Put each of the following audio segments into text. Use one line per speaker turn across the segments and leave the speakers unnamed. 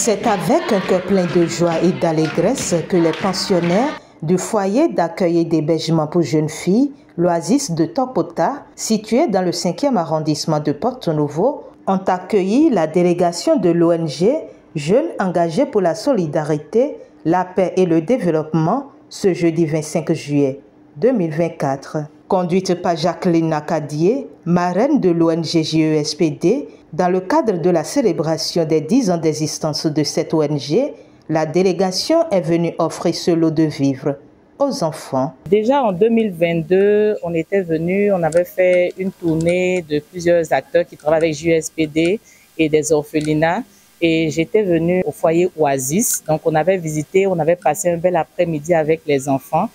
C'est avec un cœur plein de joie et d'allégresse que les pensionnaires du foyer d'accueil et d'hébergement pour jeunes filles, l'Oasis de Topota, situé dans le 5e arrondissement de Porto-Novo, ont accueilli la délégation de l'ONG Jeunes engagés pour la solidarité, la paix et le développement ce jeudi 25 juillet 2024. Conduite par Jacqueline Nakadier, marraine de l'ONG JESPD, dans le cadre de la célébration des 10 ans d'existence de cette ONG, la délégation est venue offrir ce lot de vivres aux enfants.
Déjà en 2022, on était venu, on avait fait une tournée de plusieurs acteurs qui travaillent avec JESPD et des orphelinats. Et j'étais venue au foyer Oasis. Donc on avait visité, on avait passé un bel après-midi avec les enfants.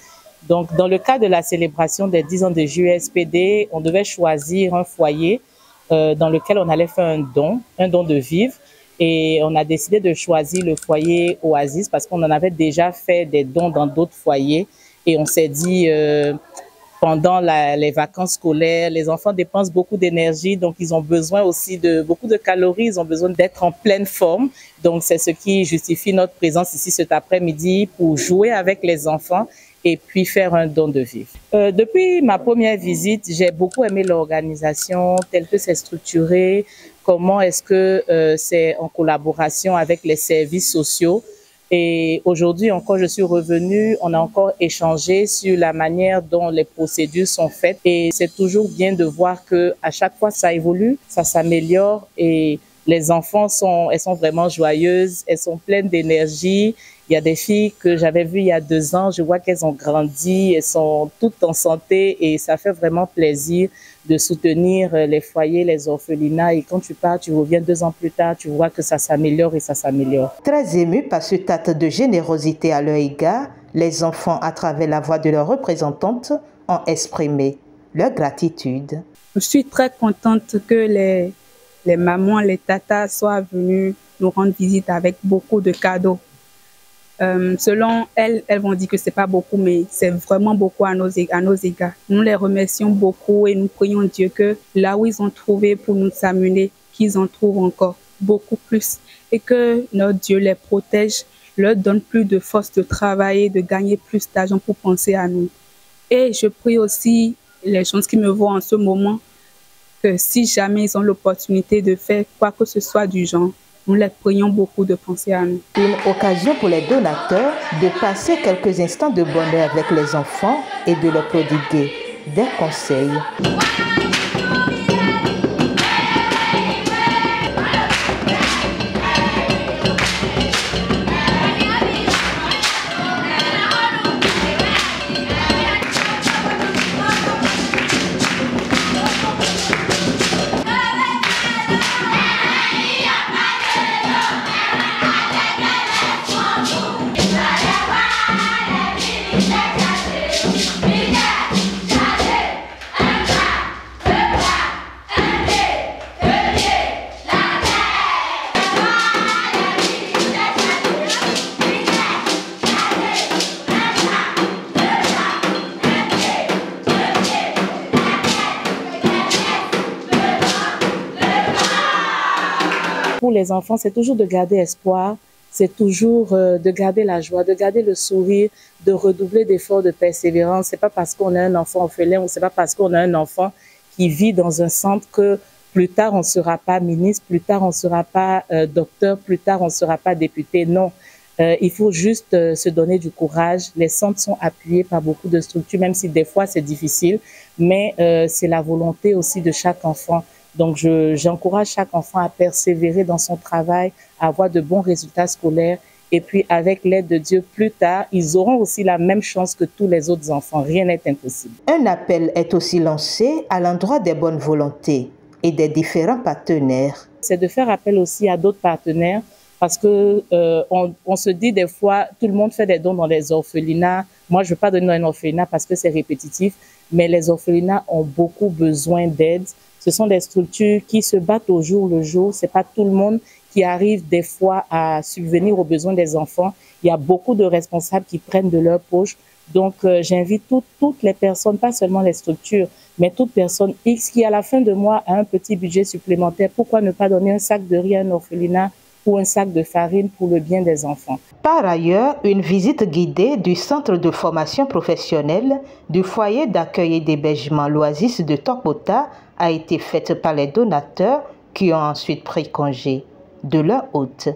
Donc dans le cadre de la célébration des 10 ans de JESPD, on devait choisir un foyer dans lequel on allait faire un don de vivres. Et on a décidé de choisir le foyer Oasis parce qu'on en avait déjà fait des dons dans d'autres foyers. Et on s'est dit, pendant les vacances scolaires, les enfants dépensent beaucoup d'énergie, donc ils ont besoin aussi de beaucoup de calories, ils ont besoin d'être en pleine forme. Donc c'est ce qui justifie notre présence ici cet après-midi pour jouer avec les enfants et puis faire un don de vivres. Depuis ma première visite, j'ai beaucoup aimé l'organisation, telle que c'est structuré, comment est-ce que c'est en collaboration avec les services sociaux. Et aujourd'hui encore, je suis revenue, on a encore échangé sur la manière dont les procédures sont faites. Et c'est toujours bien de voir que à chaque fois, ça évolue, ça s'améliore et les enfants elles sont vraiment joyeuses, elles sont pleines d'énergie. Il y a des filles que j'avais vues il y a 2 ans, je vois qu'elles ont grandi, elles sont toutes en santé et ça fait vraiment plaisir de soutenir les foyers, les orphelinats. Et quand tu pars, tu reviens 2 ans plus tard, tu vois que ça s'améliore et ça s'améliore.
Très émus par cet acte de générosité à leur égard, les enfants, à travers la voix de leurs représentantes, ont exprimé leur gratitude.
Je suis très contente que les mamans, les tatas soient venues nous rendre visite avec beaucoup de cadeaux. Selon elles vont dire que c'est pas beaucoup, mais c'est vraiment beaucoup à nos égards. Nous les remercions beaucoup et nous prions Dieu que là où ils ont trouvé pour nous amener, qu'ils en trouvent encore beaucoup plus et que notre Dieu les protège, leur donne plus de force de travailler, de gagner plus d'argent pour penser à nous. Et je prie aussi les gens qui me voient en ce moment que si jamais ils ont l'opportunité de faire quoi que ce soit du genre, nous les prions beaucoup de penser à nous.
Une occasion pour les donateurs de passer quelques instants de bonheur avec les enfants et de leur prodiguer des conseils.
Pour les enfants, c'est toujours de garder espoir, c'est toujours de garder la joie, de garder le sourire, de redoubler d'efforts, de persévérance. C'est pas parce qu'on a un enfant orphelin ou c'est pas parce qu'on a un enfant qui vit dans un centre que plus tard on ne sera pas ministre, plus tard on ne sera pas docteur, plus tard on ne sera pas député. Non, il faut juste se donner du courage. Les centres sont appuyés par beaucoup de structures, même si des fois c'est difficile, mais c'est la volonté aussi de chaque enfant. Donc, j'encourage chaque enfant à persévérer dans son travail, à avoir de bons résultats scolaires. Et puis, avec l'aide de Dieu, plus tard, ils auront aussi la même chance que tous les autres enfants. Rien n'est impossible.
Un appel est aussi lancé à l'endroit des bonnes volontés et des différents partenaires.
C'est de faire appel aussi à d'autres partenaires parce que on se dit des fois, tout le monde fait des dons dans les orphelinats. Moi, je ne veux pas donner dans un orphelinat parce que c'est répétitif, mais les orphelinats ont beaucoup besoin d'aide. Ce sont des structures qui se battent au jour le jour. C'est pas tout le monde qui arrive des fois à subvenir aux besoins des enfants. Il y a beaucoup de responsables qui prennent de leur poche. Donc, j'invite toutes les personnes, pas seulement les structures, mais toute personne X qui, à la fin de mois, a un petit budget supplémentaire. Pourquoi ne pas donner un sac de riz à un orphelinat ou un sac de farine pour le bien des enfants.
Par ailleurs, une visite guidée du centre de formation professionnelle du foyer d'accueil et d'hébergement l'Oasis de Tokpota a été faite par les donateurs qui ont ensuite pris congé de leur hôte.